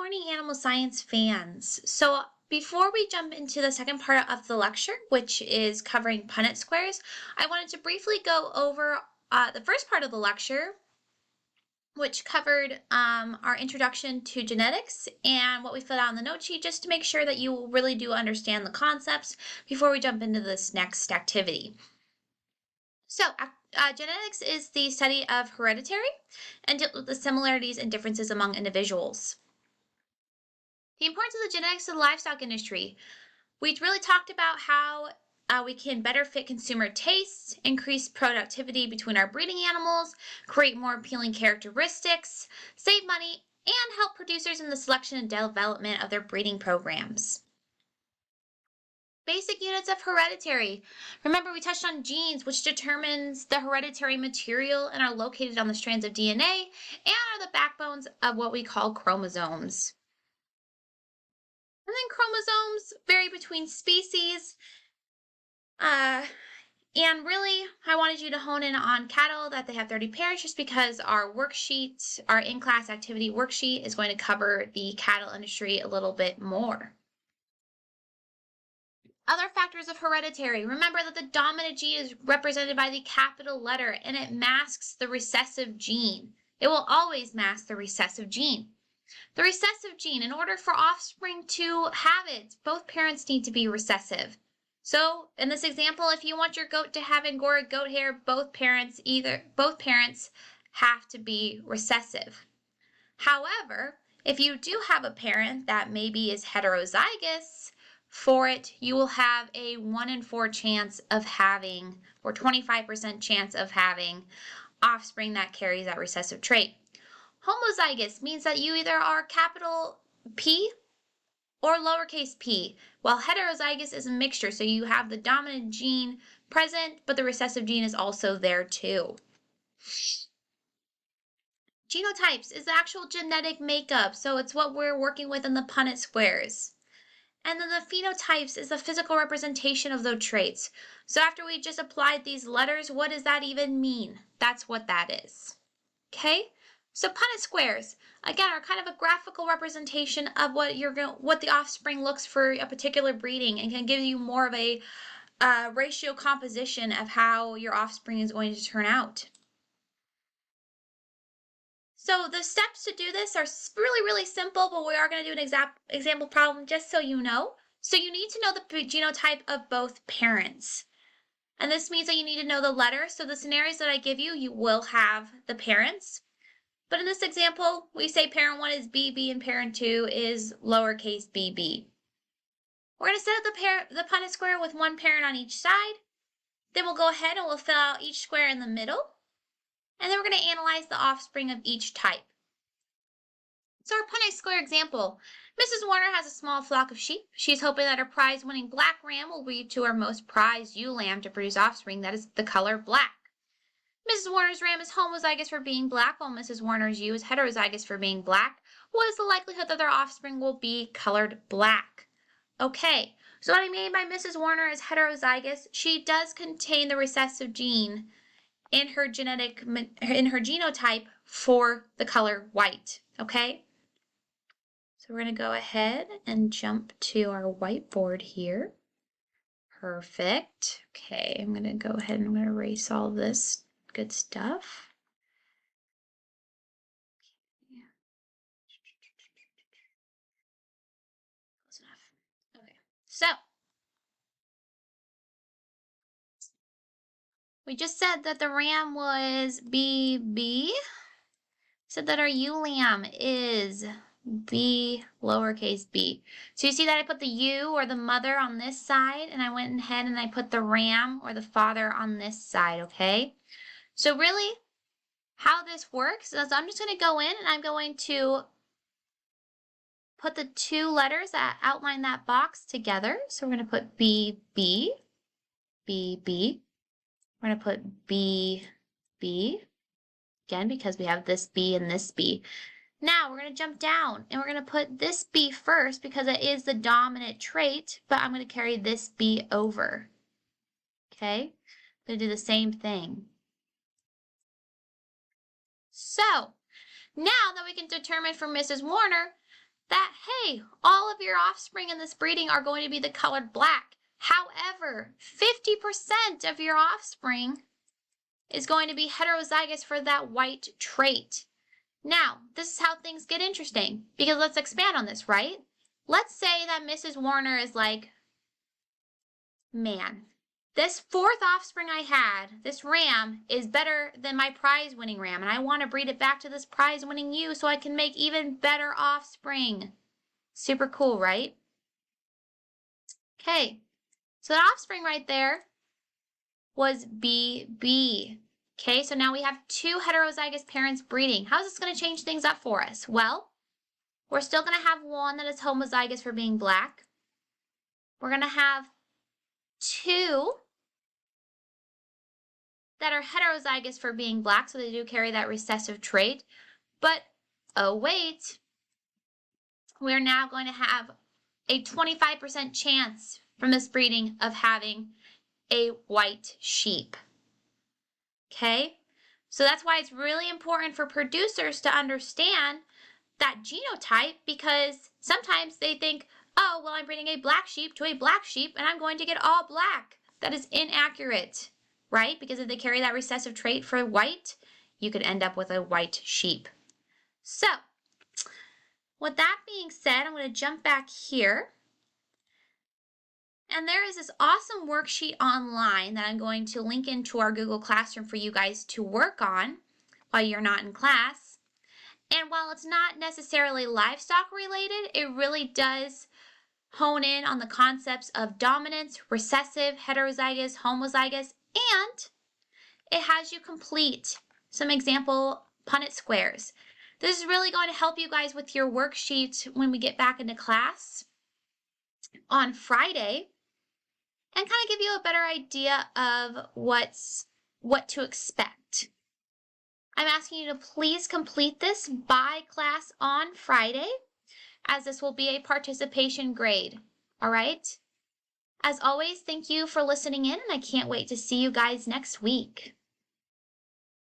morning, animal science fans. So, before we jump into the second part of the lecture, which is covering Punnett squares, I wanted to briefly go over the first part of the lecture, which covered our introduction to genetics and what we filled out in the note sheet, just to make sure that you really do understand the concepts before we jump into this next activity. So, genetics is the study of hereditary and deals with the similarities and differences among individuals. The importance of the genetics of the livestock industry. We really talked about how we can better fit consumer tastes, increase productivity between our breeding animals, create more appealing characteristics, save money, and help producers in the selection and development of their breeding programs. Basic units of hereditary. Remember, we touched on genes, which determines the hereditary material and are located on the strands of DNA and are the backbones of what we call chromosomes. And then chromosomes vary between species. And really, I wanted you to hone in on cattle, that they have 30 pairs, just because our worksheet, our in-class activity worksheet, is going to cover the cattle industry a little bit more. Other factors of hereditary. Remember that the dominant gene is represented by the capital letter, and it masks the recessive gene. It will always mask the recessive gene. The recessive gene, in order for offspring to have it, both parents need to be recessive. So in this example, if you want your goat to have Angora goat hair, both parents have to be recessive. However, if you do have a parent that maybe is heterozygous for it, you will have a 1 in 4 chance of having, or 25% chance of having, offspring that carries that recessive trait. Homozygous means that you either are capital P or lowercase p, while heterozygous is a mixture, so you have the dominant gene present, but the recessive gene is also there too. Genotypes is the actual genetic makeup, so it's what we're working with in the Punnett squares. And then the phenotypes is the physical representation of those traits. So after we just applied these letters, what does that even mean? That's what that is. Okay? So Punnett squares, again, are kind of a graphical representation of what the offspring looks for a particular breeding, and can give you more of a ratio composition of how your offspring is going to turn out. So the steps to do this are really, really simple, but we are going to do an example problem just so you know. So you need to know the genotype of both parents. And this means that you need to know the letter. So the scenarios that I give you, you will have the parents. But in this example, we say parent 1 is BB and parent 2 is lowercase bb. We're going to set up the Punnett square with one parent on each side. Then we'll go ahead and we'll fill out each square in the middle. And then we're going to analyze the offspring of each type. So our Punnett square example. Mrs. Warner has a small flock of sheep. She's hoping that her prize-winning black ram will breed to her most prized ewe lamb to produce offspring that is the color black. Mrs. Warner's ram is homozygous for being black, while Mrs. Warner's ewe is heterozygous for being black. What is the likelihood that their offspring will be colored black? Okay, so what I mean by Mrs. Warner is heterozygous, she does contain the recessive gene in her genotype for the color white, okay? So we're going to go ahead and jump to our whiteboard here. Perfect. Okay, I'm going to go ahead and I'm going to erase all this good stuff. Okay. Close enough. Okay, so we just said that the ram was BB. Said that our ewe lamb is B lowercase b. So you see that I put the ewe or the mother on this side, and I went ahead and I put the ram or the father on this side, okay? So really, how this works is I'm just going to go in and I'm going to put the two letters that outline that box together. So we're going to put BB, BB. We're going to put BB, again, because we have this B and this B. Now we're going to jump down and we're going to put this B first because it is the dominant trait, but I'm going to carry this B over. Okay, I'm going to do the same thing. So now that we can determine for Mrs. Warner that, hey, all of your offspring in this breeding are going to be the color black. However, 50% of your offspring is going to be heterozygous for that white trait. Now, this is how things get interesting, because let's expand on this, right? Let's say that Mrs. Warner is like, man, this fourth offspring I had, this ram, is better than my prize-winning ram, and I want to breed it back to this prize-winning ewe so I can make even better offspring. Super cool, right? Okay, so that offspring right there was BB. Okay, so now we have two heterozygous parents breeding. How is this going to change things up for us? Well, we're still going to have one that is homozygous for being black. We're going to have two that are heterozygous for being black, so they do carry that recessive trait. But, oh wait, we're now going to have a 25% chance from this breeding of having a white sheep. Okay? So that's why it's really important for producers to understand that genotype, because sometimes they think, oh, well, I'm breeding a black sheep to a black sheep and I'm going to get all black. That is inaccurate, right? Because if they carry that recessive trait for white, you could end up with a white sheep. So, with that being said, I'm going to jump back here. And there is this awesome worksheet online that I'm going to link into our Google Classroom for you guys to work on while you're not in class. And while it's not necessarily livestock related, it really does hone in on the concepts of dominance, recessive, heterozygous, homozygous, and it has you complete some example Punnett squares. This is really going to help you guys with your worksheet when we get back into class on Friday, and kind of give you a better idea of what to expect. I'm asking you to please complete this by class on Friday, as this will be a participation grade. All right? As always, thank you for listening in, and I can't wait to see you guys next week.